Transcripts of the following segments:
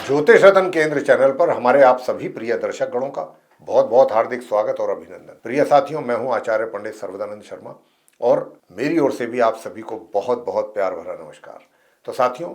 ज्योतिष रत्न केंद्र चैनल पर हमारे आप सभी प्रिय दर्शक गणों का बहुत बहुत हार्दिक स्वागत और अभिनंदन। प्रिय साथियों, मैं हूं आचार्य पंडित सर्वदानंद शर्मा और मेरी ओर से भी आप सभी को बहुत बहुत प्यार भरा नमस्कार। तो साथियों,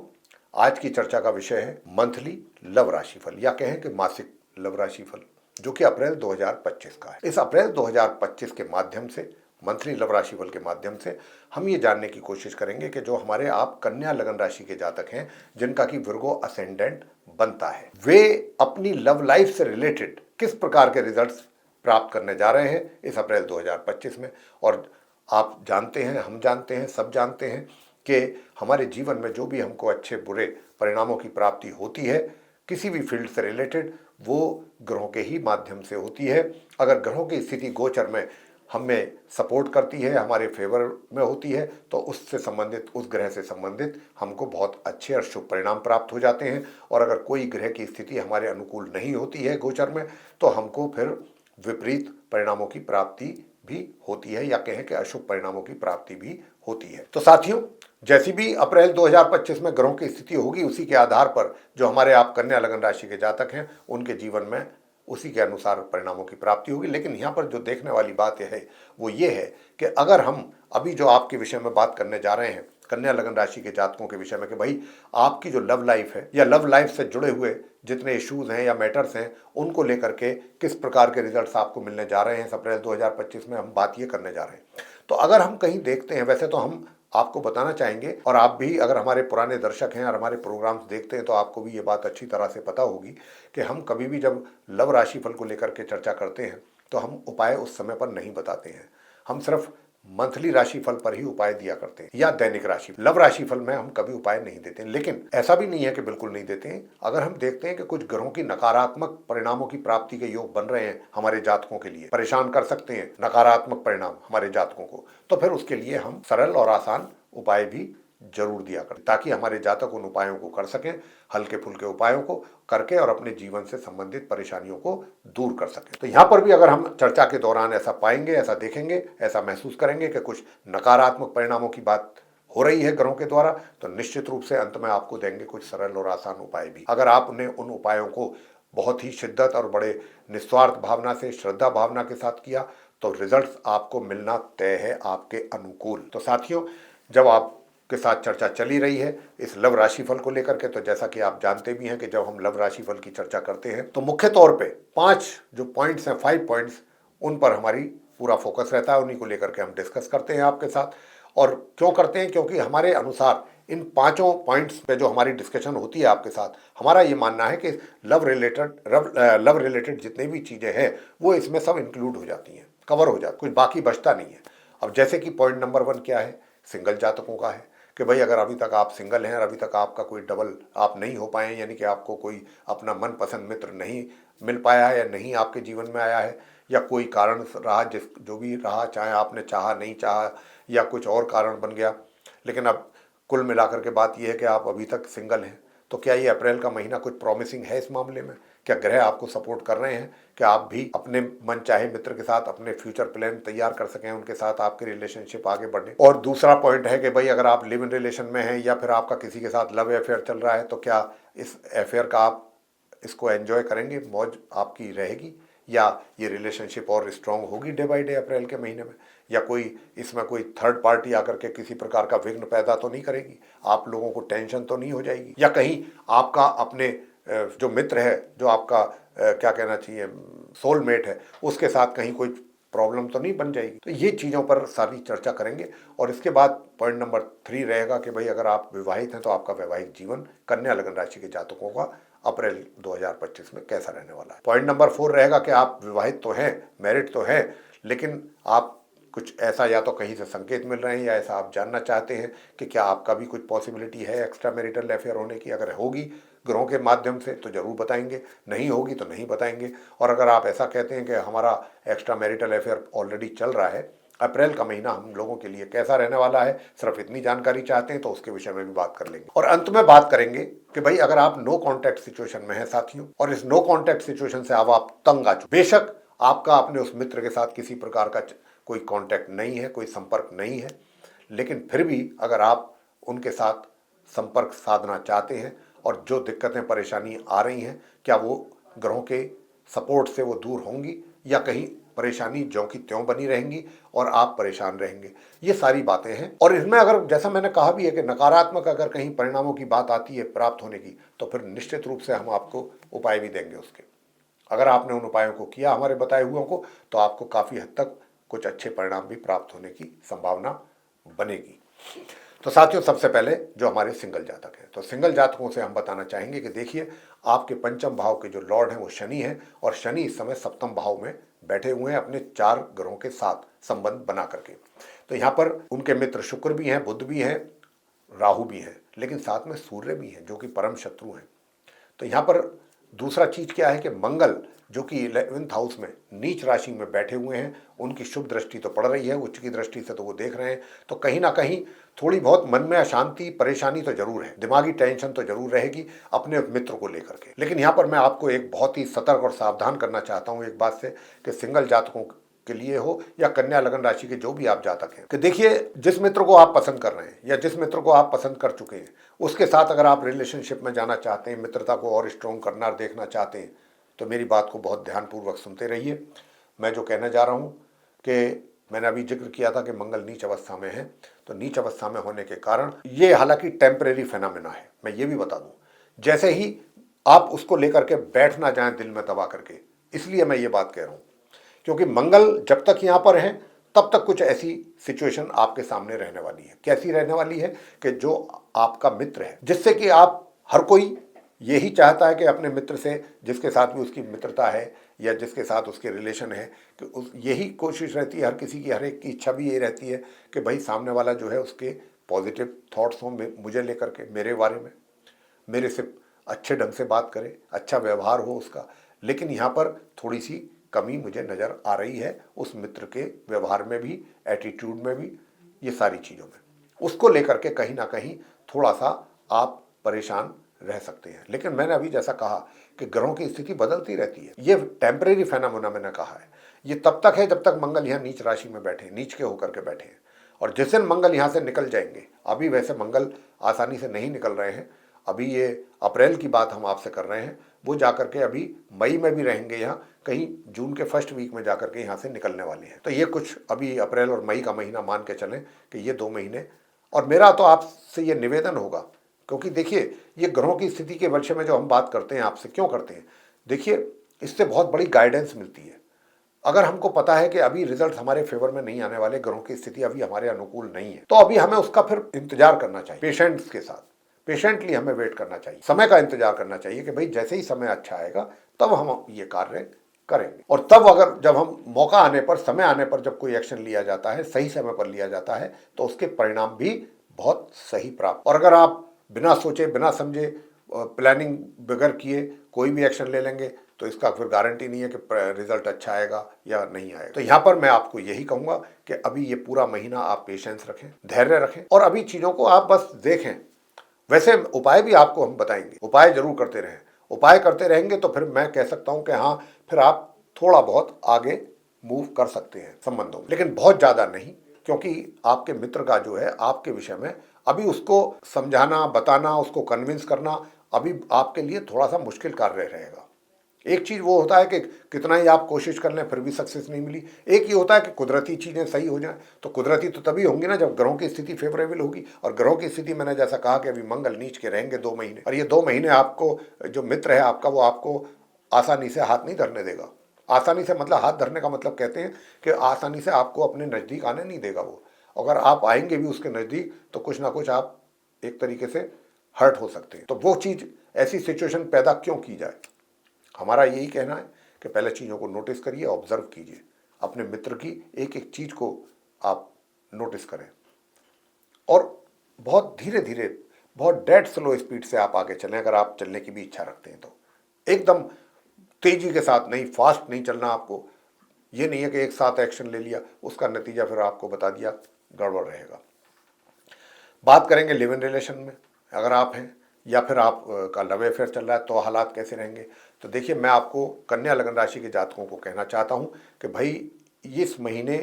आज की चर्चा का विषय है मंथली लव राशिफल या कहें कि मासिक लव राशिफल, जो कि अप्रैल 2025 का है। इस अप्रैल 2025 के माध्यम से, मंथली लव राशिफल के माध्यम से हम ये जानने की कोशिश करेंगे कि जो हमारे आप कन्या लगन राशि के जातक हैं, जिनका कि विर्गो असेंडेंट बनता है, वे अपनी लव लाइफ से रिलेटेड किस प्रकार के रिजल्ट्स प्राप्त करने जा रहे हैं इस अप्रैल 2025 में। और आप जानते हैं, हम जानते हैं, सब जानते हैं कि हमारे जीवन में जो भी हमको अच्छे बुरे परिणामों की प्राप्ति होती है किसी भी फील्ड से रिलेटेड, वो ग्रहों के ही माध्यम से होती है। अगर ग्रहों की स्थिति गोचर में हमें सपोर्ट करती है, हमारे फेवर में होती है, तो उससे संबंधित, उस ग्रह से संबंधित हमको बहुत अच्छे और शुभ परिणाम प्राप्त हो जाते हैं। और अगर कोई ग्रह की स्थिति हमारे अनुकूल नहीं होती है गोचर में, तो हमको फिर विपरीत परिणामों की प्राप्ति भी होती है, या कहें कि अशुभ परिणामों की प्राप्ति भी होती है। तो साथियों, जैसी भी अप्रैल 2025 में ग्रहों की स्थिति होगी, उसी के आधार पर जो हमारे आप कन्या लगन राशि के जातक हैं, उनके जीवन में उसी के अनुसार परिणामों की प्राप्ति होगी। लेकिन यहाँ पर जो देखने वाली बात है वो ये है कि अगर हम अभी जो आपके विषय में बात करने जा रहे हैं, कन्या लगन राशि के जातकों के विषय में, कि भाई आपकी जो लव लाइफ है या लव लाइफ से जुड़े हुए जितने इश्यूज हैं या मैटर्स हैं, उनको लेकर के किस प्रकार के रिजल्ट्स आपको मिलने जा रहे हैं इस अप्रैल 2025 में, हम बात ये करने जा रहे हैं। तो अगर हम कहीं देखते हैं, वैसे तो हम आपको बताना चाहेंगे, और आप भी अगर हमारे पुराने दर्शक हैं और हमारे प्रोग्राम्स देखते हैं तो आपको भी ये बात अच्छी तरह से पता होगी कि हम कभी भी जब लव राशिफल को लेकर के चर्चा करते हैं तो हम उपाय उस समय पर नहीं बताते हैं। हम सिर्फ मंथली राशिफल पर ही उपाय दिया करते हैं या दैनिक राशि। लव राशिफल में हम कभी उपाय नहीं देते हैं, लेकिन ऐसा भी नहीं है कि बिल्कुल नहीं देते हैं। अगर हम देखते हैं कि कुछ ग्रहों की नकारात्मक परिणामों की प्राप्ति के योग बन रहे हैं हमारे जातकों के लिए, परेशान कर सकते हैं नकारात्मक परिणाम हमारे जातकों को, तो फिर उसके लिए हम सरल और आसान उपाय भी जरूर दिया करें, ताकि हमारे जातक उन उपायों को कर सकें, हल्के फुल्के उपायों को करके, और अपने जीवन से संबंधित परेशानियों को दूर कर सकें। तो यहाँ पर भी अगर हम चर्चा के दौरान ऐसा पाएंगे, ऐसा देखेंगे, ऐसा महसूस करेंगे कि कुछ नकारात्मक परिणामों की बात हो रही है ग्रहों के द्वारा, तो निश्चित रूप से अंत में आपको देंगे कुछ सरल और आसान उपाय भी। अगर आपने उन उपायों को बहुत ही शिद्दत और बड़े निस्वार्थ भावना से, श्रद्धा भावना के साथ किया, तो रिजल्ट्स आपको मिलना तय है आपके अनुकूल। तो साथियों, जब आपके साथ चर्चा चली रही है इस लव राशिफल को लेकर के, तो जैसा कि आप जानते भी हैं कि जब हम लव राशिफल की चर्चा करते हैं तो मुख्य तौर पे 5 जो पॉइंट्स हैं, 5 पॉइंट्स, उन पर हमारी पूरा फोकस रहता है। उन्हीं को लेकर के हम डिस्कस करते हैं आपके साथ। और क्यों करते हैं? क्योंकि हमारे अनुसार इन 5 पॉइंट्स पे जो हमारी डिस्कशन होती है आपके साथ, हमारा ये मानना है कि लव रिलेटेड जितनी भी चीज़ें हैं वो इसमें सब इंक्लूड हो जाती हैं, कवर हो जाती, कुछ बाकी बचता नहीं है। अब जैसे कि पॉइंट नंबर 1 क्या है, सिंगल जातकों का है कि भाई अगर अभी तक आप सिंगल हैं और अभी तक आपका कोई डबल आप नहीं हो पाए, यानी कि आपको कोई अपना मनपसंद मित्र नहीं मिल पाया है या नहीं आपके जीवन में आया है, या कोई कारण रहा, जिस जो भी रहा, चाहे आपने चाहा नहीं चाहा या कुछ और कारण बन गया, लेकिन अब कुल मिलाकर के बात यह है कि आप अभी तक सिंगल हैं, तो क्या ये अप्रैल का महीना कुछ प्रॉमिसिंग है इस मामले में? क्या ग्रह आपको सपोर्ट कर रहे हैं कि आप भी अपने मन चाहे मित्र के साथ अपने फ्यूचर प्लान तैयार कर सकें, उनके साथ आपकी रिलेशनशिप आगे बढ़े? और दूसरा पॉइंट है कि भाई अगर आप लिव इन रिलेशन में हैं या फिर आपका किसी के साथ लव अफेयर चल रहा है, तो क्या इस अफेयर का आप इसको एंजॉय करेंगे, मौज आपकी रहेगी, या ये रिलेशनशिप और स्ट्रांग होगी डे बाय डे अप्रैल के महीने में? या कोई इसमें कोई थर्ड पार्टी आकर के किसी प्रकार का विघ्न पैदा तो नहीं करेगी? आप लोगों को टेंशन तो नहीं हो जाएगी? या कहीं आपका अपने जो मित्र है, जो आपका क्या कहना चाहिए सोलमेट है, उसके साथ कहीं कोई प्रॉब्लम तो नहीं बन जाएगी? तो ये चीज़ों पर सारी चर्चा करेंगे। और इसके बाद पॉइंट नंबर 3 रहेगा कि भाई अगर आप विवाहित हैं तो आपका वैवाहिक जीवन कन्या लगन राशि के जातकों का अप्रैल 2025 में कैसा रहने वाला है। पॉइंट नंबर 4 रहेगा कि आप विवाहित तो हैं, मैरिड तो हैं, लेकिन आप कुछ ऐसा या तो कहीं से संकेत मिल रहे हैं या ऐसा आप जानना चाहते हैं कि क्या आपका भी कुछ पॉसिबिलिटी है एक्स्ट्रा मैरिटल अफेयर होने की। अगर होगी ग्रहों के माध्यम से तो जरूर बताएंगे, नहीं होगी तो नहीं बताएंगे। और अगर आप ऐसा कहते हैं कि हमारा एक्स्ट्रा मैरिटल अफेयर ऑलरेडी चल रहा है, अप्रैल का महीना हम लोगों के लिए कैसा रहने वाला है, सिर्फ इतनी जानकारी चाहते हैं, तो उसके विषय में भी बात कर लेंगे। और अंत में बात करेंगे कि भाई अगर आप नो कॉन्टैक्ट सिचुएशन में हैं साथियों, और इस नो कॉन्टैक्ट सिचुएशन से अब आप तंग आ चुके, बेशक आपका अपने उस मित्र के साथ किसी प्रकार का कोई कांटेक्ट नहीं है, कोई संपर्क नहीं है, लेकिन फिर भी अगर आप उनके साथ संपर्क साधना चाहते हैं और जो दिक्कतें परेशानी आ रही हैं क्या वो ग्रहों के सपोर्ट से वो दूर होंगी या कहीं परेशानी ज्यों की त्यों बनी रहेंगी और आप परेशान रहेंगे। ये सारी बातें हैं और इसमें अगर जैसा मैंने कहा भी है कि नकारात्मक अगर कहीं परिणामों की बात आती है प्राप्त होने की तो फिर निश्चित रूप से हम आपको उपाय भी देंगे उसके। अगर आपने उन उपायों को किया हमारे बताए हुओं को तो आपको काफ़ी हद तक कुछ अच्छे परिणाम भी प्राप्त होने की संभावना बनेगी। तो साथियों सबसे पहले जो हमारे सिंगल जातक हैं तो सिंगल जातकों से हम बताना चाहेंगे कि देखिए आपके पंचम भाव के जो लॉर्ड हैं वो शनि हैं और शनि इस समय सप्तम भाव में बैठे हुए हैं अपने 4 ग्रहों के साथ संबंध बना करके। तो यहाँ पर उनके मित्र शुक्र भी हैं, बुध भी हैं, राहु भी हैं, लेकिन साथ में सूर्य भी हैं जो कि परम शत्रु हैं। तो यहाँ पर दूसरा चीज क्या है कि मंगल जो कि 11th हाउस में नीच राशि में बैठे हुए हैं, उनकी शुभ दृष्टि तो पड़ रही है, उच्च की दृष्टि से तो वो देख रहे हैं। तो कहीं ना कहीं थोड़ी बहुत मन में अशांति परेशानी तो जरूर है, दिमागी टेंशन तो जरूर रहेगी अपने मित्र को लेकर के। लेकिन यहाँ पर मैं आपको एक बहुत ही सतर्क और सावधान करना चाहता हूँ एक बात से कि सिंगल जातकों के लिए हो या कन्या लगन राशि के जो भी आप जातक हैं कि देखिए जिस मित्र को आप पसंद कर रहे हैं या जिस मित्र को आप पसंद कर चुके हैं उसके साथ अगर आप रिलेशनशिप में जाना चाहते हैं, मित्रता को और स्ट्रॉन्ग करना और देखना चाहते हैं तो मेरी बात को बहुत ध्यानपूर्वक सुनते रहिए। मैं जो कहने जा रहा हूँ कि मैंने अभी जिक्र किया था कि मंगल नीच अवस्था में है, तो नीच अवस्था में होने के कारण ये हालांकि टेम्परेरी फेनोमेना है, मैं ये भी बता दूं। जैसे ही आप उसको लेकर के बैठ ना जाएं दिल में दबा करके, इसलिए मैं ये बात कह रहा हूँ क्योंकि मंगल जब तक यहाँ पर है तब तक कुछ ऐसी सिचुएशन आपके सामने रहने वाली है। कैसी रहने वाली है कि जो आपका मित्र है जिससे कि आप हर कोई यही चाहता है कि अपने मित्र से जिसके साथ भी उसकी मित्रता है या जिसके साथ उसके रिलेशन है कि उस यही कोशिश रहती है, हर किसी की हर एक की इच्छा भी ये रहती है कि भाई सामने वाला जो है उसके पॉजिटिव थॉट्स हों मुझे लेकर के, मेरे बारे में, मेरे से अच्छे ढंग से बात करे, अच्छा व्यवहार हो उसका। लेकिन यहाँ पर थोड़ी सी कमी मुझे नज़र आ रही है उस मित्र के व्यवहार में भी, एटीट्यूड में भी, ये सारी चीज़ों में। उसको लेकर के कहीं ना कहीं थोड़ा सा आप परेशान रह सकते हैं। लेकिन मैंने अभी जैसा कहा कि ग्रहों की स्थिति बदलती रहती है, ये टेम्परेरी फेनोमेना मैंने कहा है, ये तब तक है जब तक मंगल यहाँ नीच राशि में बैठे, नीच के होकर के बैठे हैं। और जिस दिन मंगल यहाँ से निकल जाएंगे, अभी वैसे मंगल आसानी से नहीं निकल रहे हैं, अभी ये अप्रैल की बात हम आपसे कर रहे हैं, वो जाकर के अभी मई में भी रहेंगे यहाँ, कहीं जून के फर्स्ट वीक में जाकर के यहाँ से निकलने वाले हैं। तो ये कुछ अभी अप्रैल और मई का महीना मान के चलें कि ये 2 महीने। और मेरा तो आपसे ये निवेदन होगा क्योंकि देखिए ये ग्रहों की स्थिति के विषय में जो हम बात करते हैं आपसे क्यों करते हैं, देखिए इससे बहुत बड़ी गाइडेंस मिलती है। अगर हमको पता है कि अभी रिजल्ट हमारे फेवर में नहीं आने वाले, ग्रहों की स्थिति अभी हमारे अनुकूल नहीं है, तो अभी हमें उसका फिर इंतजार करना चाहिए, पेशेंट्स के साथ पेशेंटली हमें वेट करना चाहिए, समय का इंतजार करना चाहिए कि भाई जैसे ही समय अच्छा आएगा तब हम ये कार्य करेंगे। और तब अगर जब हम मौका आने पर, समय आने पर जब कोई एक्शन लिया जाता है, सही समय पर लिया जाता है, तो उसके परिणाम भी बहुत सही प्राप्त। और अगर आप बिना सोचे बिना समझे प्लानिंग बगैर किए कोई भी एक्शन ले लेंगे तो इसका फिर गारंटी नहीं है कि रिजल्ट अच्छा आएगा या नहीं आएगा। तो यहाँ पर मैं आपको यही कहूँगा कि अभी ये पूरा महीना आप पेशेंस रखें, धैर्य रखें और अभी चीज़ों को आप बस देखें। वैसे उपाय भी आपको हम बताएंगे, उपाय जरूर करते रहें, उपाय करते रहेंगे तो फिर मैं कह सकता हूँ कि हाँ फिर आप थोड़ा बहुत आगे मूव कर सकते हैं संबंधों में, लेकिन बहुत ज़्यादा नहीं, क्योंकि आपके मित्र का जो है आपके विषय में अभी उसको समझाना, बताना, उसको कन्विंस करना अभी आपके लिए थोड़ा सा मुश्किल कार्य रहेगा। एक चीज़ वो होता है कि कितना ही आप कोशिश कर लें फिर भी सक्सेस नहीं मिली, एक ही होता है कि कुदरती चीज़ें सही हो जाएं। तो कुदरती तो तभी होंगी ना जब ग्रहों की स्थिति फेवरेबल होगी, और ग्रहों की स्थिति मैंने जैसा कहा कि अभी मंगल नीच के रहेंगे 2 महीने, और ये 2 महीने आपको जो मित्र है आपका वो आपको आसानी से हाथ नहीं धरने देगा। आसानी से मतलब हाथ धरने का मतलब कहते हैं कि आसानी से आपको अपने नज़दीक आने नहीं देगा वो। अगर आप आएंगे भी उसके नज़दीक तो कुछ ना कुछ आप एक तरीके से हर्ट हो सकते हैं। तो वो चीज़, ऐसी सिचुएशन पैदा क्यों की जाए। हमारा यही कहना है कि पहले चीज़ों को नोटिस करिए, ऑब्जर्व कीजिए, अपने मित्र की एक एक चीज़ को आप नोटिस करें और बहुत धीरे धीरे, बहुत डेड स्लो स्पीड से आप आगे चलें। अगर आप चलने की भी इच्छा रखते हैं तो एकदम तेजी के साथ नहीं, फास्ट नहीं चलना आपको। ये नहीं है कि एक साथ एक्शन ले लिया, उसका नतीजा फिर आपको बता दिया, गड़बड़ रहेगा। बात करेंगे लिव इन रिलेशन में अगर आप हैं या फिर आप का लव अफेयर चल रहा है तो हालात कैसे रहेंगे। तो देखिए मैं आपको कन्या लगन राशि के जातकों को कहना चाहता हूं कि भाई इस महीने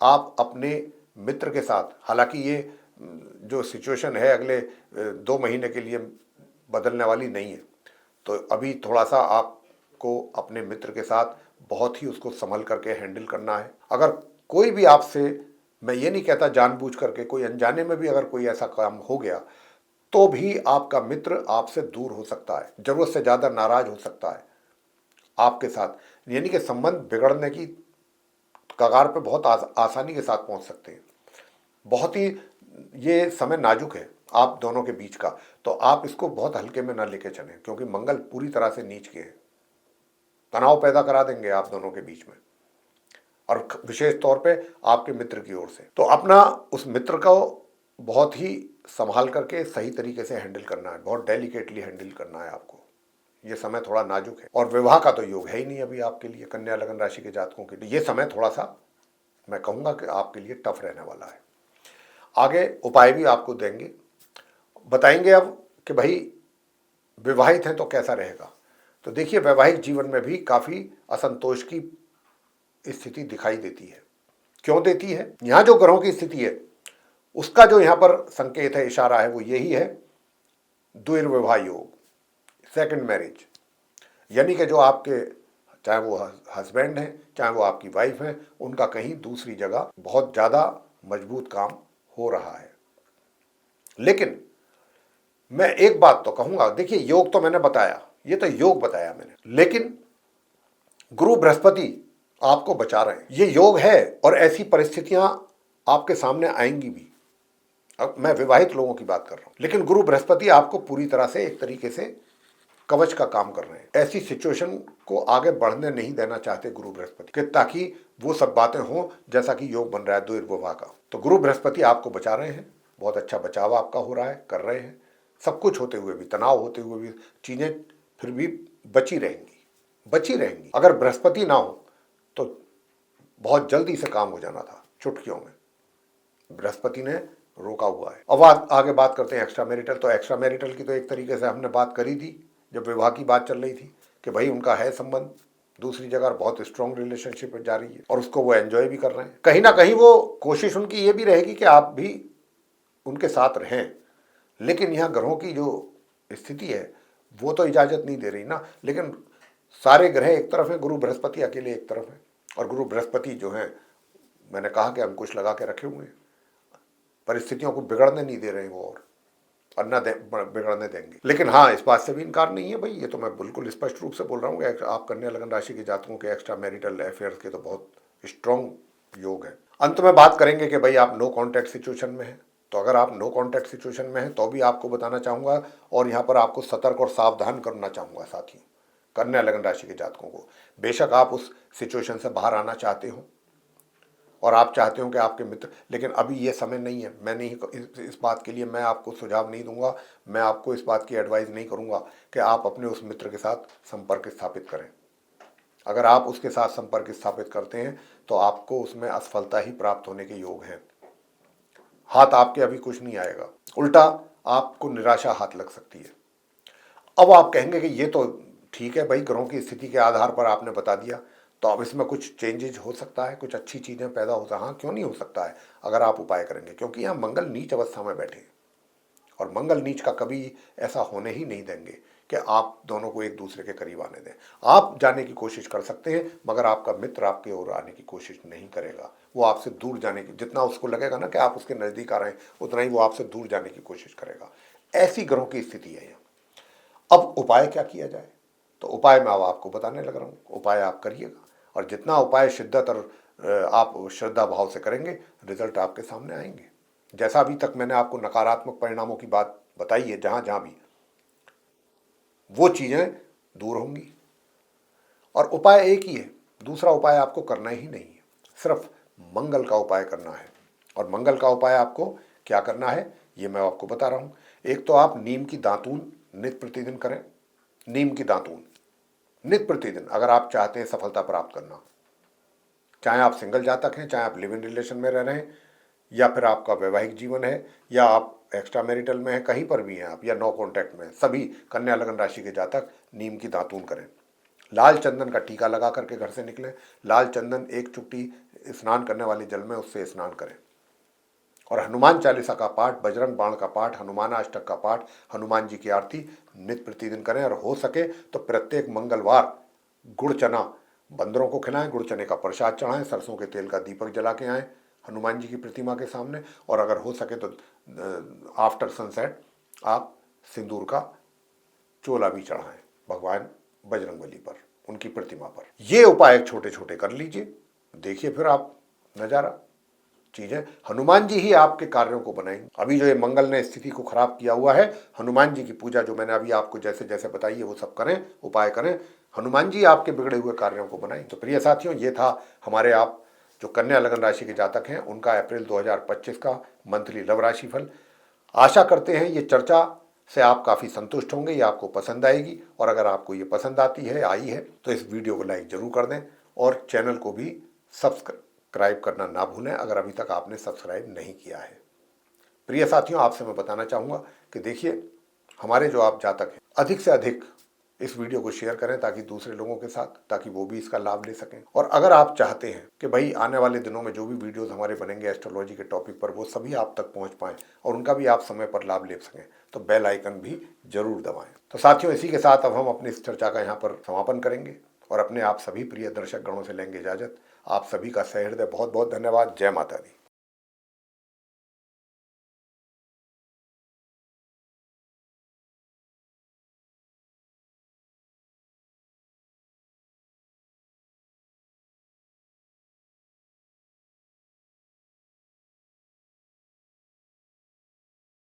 आप अपने मित्र के साथ, हालांकि ये जो सिचुएशन है अगले 2 महीने के लिए बदलने वाली नहीं है। तो अभी थोड़ा सा आपको अपने मित्र के साथ बहुत ही उसको संभल करके हैंडल करना है। अगर कोई भी आपसे, मैं ये नहीं कहता जानबूझ करके, कोई अनजाने में भी अगर कोई ऐसा काम हो गया तो भी आपका मित्र आपसे दूर हो सकता है, जरूरत से ज्यादा नाराज हो सकता है आपके साथ, यानी कि संबंध बिगड़ने की कगार पे बहुत आसानी के साथ पहुंच सकते हैं। बहुत ही ये समय नाजुक है आप दोनों के बीच का, तो आप इसको बहुत हल्के में ना लेके चलें, क्योंकि मंगल पूरी तरह से नीच के हैं, तनाव पैदा करा देंगे आप दोनों के बीच में, और विशेष तौर पे आपके मित्र की ओर से। तो अपना उस मित्र को बहुत ही संभाल करके सही तरीके से हैंडल करना है, बहुत डेलिकेटली हैंडल करना है आपको। ये समय थोड़ा नाजुक है, और विवाह का तो योग है ही नहीं अभी आपके लिए, कन्या लगन राशि के जातकों के लिए ये समय थोड़ा सा, मैं कहूंगा कि आपके लिए टफ रहने वाला है। आगे उपाय भी आपको देंगे, बताएंगे अब कि भाई विवाहित हैं तो कैसा रहेगा। तो देखिए, वैवाहिक जीवन में भी काफी असंतोष की स्थिति दिखाई देती है। क्यों देती है? यहां जो ग्रहों की स्थिति है उसका जो यहां पर संकेत है, इशारा है, वो यही है, द्विर्विवाह योग, सेकंड मैरिज। यानी कि जो आपके, चाहे वो हस्बैंड है चाहे वो आपकी वाइफ है, उनका कहीं दूसरी जगह बहुत ज्यादा मजबूत काम हो रहा है। लेकिन मैं एक बात तो कहूंगा, देखिए योग तो मैंने बताया, ये तो योग बताया मैंने, लेकिन गुरु बृहस्पति आपको बचा रहे हैं, ये योग है, और ऐसी परिस्थितियां आपके सामने आएंगी भी। अब मैं विवाहित लोगों की बात कर रहा हूं, लेकिन गुरु बृहस्पति आपको पूरी तरह से एक तरीके से कवच का काम कर रहे हैं। ऐसी सिचुएशन को आगे बढ़ने नहीं देना चाहते गुरु बृहस्पति कि, ताकि वो सब बातें हों जैसा कि योग बन रहा है द्विर्विवाह का। तो गुरु बृहस्पति आपको बचा रहे हैं, बहुत अच्छा बचाव आपका हो रहा है, कर रहे हैं। सब कुछ होते हुए भी, तनाव होते हुए भी, चीजें फिर भी बची रहेंगी, बची रहेंगी। अगर बृहस्पति ना हो तो बहुत जल्दी से काम हो जाना था, चुटकियों में। बृहस्पति ने रोका हुआ है। अब आगे बात करते हैं एक्स्ट्रा मैरिटल। तो एक्स्ट्रा मैरिटल की तो एक तरीके से हमने बात करी थी जब विवाह की बात चल रही थी कि भाई उनका है संबंध दूसरी जगह, बहुत स्ट्रॉन्ग रिलेशनशिप जा रही है, और उसको वो एंजॉय भी कर रहे हैं। कहीं ना कहीं वो कोशिश उनकी ये भी रहेगी कि आप भी उनके साथ रहें, लेकिन यहाँ ग्रहों की जो स्थिति है वो तो इजाजत नहीं दे रही ना। लेकिन सारे ग्रह एक तरफ है, गुरु बृहस्पति अकेले एक तरफ है, और गुरु बृहस्पति जो है, मैंने कहा कि अंकुश लगा के रखे हुए हैं, परिस्थितियों को बिगड़ने नहीं दे रहे वो, और न बिगड़ने देंगे। लेकिन हाँ, इस बात से भी इनकार नहीं है भाई, ये तो मैं बिल्कुल स्पष्ट रूप से बोल रहा हूँ कि आप कन्या लगन राशि के जातकों के एक्स्ट्रा मैरिटल अफेयर्स के तो बहुत स्ट्रॉन्ग योग है। अंत में बात करेंगे कि भाई आप नो कॉन्टैक्ट सिचुएशन में हैं। तो अगर आप नो कॉन्टैक्ट सिचुएशन में हैं तो भी आपको बताना चाहूंगा, और यहाँ पर आपको सतर्क और सावधान करना चाहूंगा साथियों, कन्या लगन राशि के जातकों को। बेशक आप उस सिचुएशन से बाहर आना चाहते हो और आप चाहते हो कि आपके मित्र, लेकिन अभी ये समय नहीं है। मैं नहीं, इस बात के लिए मैं आपको सुझाव नहीं दूंगा, मैं आपको इस बात की एडवाइस नहीं करूंगा कि आप अपने उस मित्र के साथ संपर्क स्थापित करें। अगर आप उसके साथ संपर्क स्थापित करते हैं तो आपको उसमें असफलता ही प्राप्त होने के योग हैं। हाथ आपके अभी कुछ नहीं आएगा, उल्टा आपको निराशा हाथ लग सकती है। अब आप कहेंगे कि ये तो ठीक है भाई, ग्रहों की स्थिति के आधार पर आपने बता दिया, तो अब इसमें कुछ चेंजेज हो सकता है, कुछ अच्छी चीजें पैदा हो सकता है। हाँ, क्यों नहीं हो सकता है, अगर आप उपाय करेंगे, क्योंकि यहाँ मंगल नीच अवस्था में बैठे, और मंगल नीच का कभी ऐसा होने ही नहीं देंगे कि आप दोनों को एक दूसरे के करीब आने दें। आप जाने की कोशिश कर सकते हैं, मगर आपका मित्र आपके ओर आने की कोशिश नहीं करेगा। वो आपसे दूर जाने की, जितना उसको लगेगा ना कि आप उसके नजदीक आ रहे हैं, उतना ही वो आपसे दूर जाने की कोशिश करेगा। ऐसी ग्रहों की स्थिति है यहाँ। अब उपाय क्या किया जाए, तो उपाय मैं अब आपको बताने लग रहा हूँ। उपाय आप करिएगा, और जितना उपाय शिद्दत और आप श्रद्धा भाव से करेंगे, रिजल्ट आपके सामने आएंगे। जैसा अभी तक मैंने आपको नकारात्मक परिणामों की बात बताई है, जहां जहां भी, वो चीजें दूर होंगी। और उपाय एक ही है, दूसरा उपाय आपको करना ही नहीं है, सिर्फ मंगल का उपाय करना है। और मंगल का उपाय आपको क्या करना है ये मैं आपको बता रहा हूं। एक तो आप नीम की दातून नित्य प्रतिदिन करें। नीम की दातून नित्य प्रतिदिन, अगर आप चाहते हैं सफलता प्राप्त करना, चाहे आप सिंगल जातक हैं, चाहे आप लिव इन रिलेशन में रह रहे हैं, या फिर आपका वैवाहिक जीवन है, या आप एक्स्ट्रा मैरिटल में हैं, कहीं पर भी हैं आप, या नो कॉन्टैक्ट में, सभी कन्या लगन राशि के जातक नीम की दातून करें। लाल चंदन का टीका लगा करके घर से निकलें। लाल चंदन एक चुटकी स्नान करने वाले जल में उससे स्नान करें, और हनुमान चालीसा का पाठ, बजरंग बाण का पाठ, हनुमान अष्टक का पाठ, हनुमान जी की आरती नित्य प्रतिदिन करें। और हो सके तो प्रत्येक मंगलवार गुड़ चना बंदरों को खिलाएं, गुड़ चने का प्रसाद चढ़ाएं, सरसों के तेल का दीपक जला के आएँ हनुमान जी की प्रतिमा के सामने। और अगर हो सके तो आफ्टर सनसेट आप सिंदूर का चोला भी चढ़ाएं भगवान बजरंगबली पर, उनकी प्रतिमा पर। ये उपाय छोटे छोटे कर लीजिए, देखिए फिर आप नजारा। चीजें हनुमान जी ही आपके कार्यों को बनाएंगे। अभी जो ये मंगल ने स्थिति को खराब किया हुआ है, हनुमान जी की पूजा जो मैंने अभी आपको जैसे जैसे बताई है वो सब करें, उपाय करें, हनुमान जी आपके बिगड़े हुए कार्यों को बनाएं। तो प्रिय साथियों, ये था हमारे आप जो कन्या लगन राशि के जातक हैं उनका अप्रैल 2025 का मंथली लव राशि फल। आशा करते हैं ये चर्चा से आप काफ़ी संतुष्ट होंगे, ये आपको पसंद आएगी। और अगर आपको ये पसंद आई है तो इस वीडियो को लाइक जरूर कर दें और चैनल को भी सब्सक्राइब करना ना भूलें अगर अभी तक आपने सब्सक्राइब नहीं किया है। प्रिय साथियों, आपसे मैं बताना चाहूँगा कि देखिए, हमारे जो आप जातक हैं अधिक से अधिक इस वीडियो को शेयर करें ताकि दूसरे लोगों के साथ, ताकि वो भी इसका लाभ ले सकें। और अगर आप चाहते हैं कि भाई आने वाले दिनों में जो भी वीडियोस हमारे बनेंगे एस्ट्रोलॉजी के टॉपिक पर वो सभी आप तक पहुंच पाएं और उनका भी आप समय पर लाभ ले सकें, तो बेल आइकन भी जरूर दबाएं। तो साथियों, इसी के साथ अब हम अपनी इस चर्चा का यहाँ पर समापन करेंगे और अपने आप सभी प्रिय दर्शक गणों से लेंगे इजाजत। आप सभी का सहृदय बहुत बहुत धन्यवाद। जय माता दी।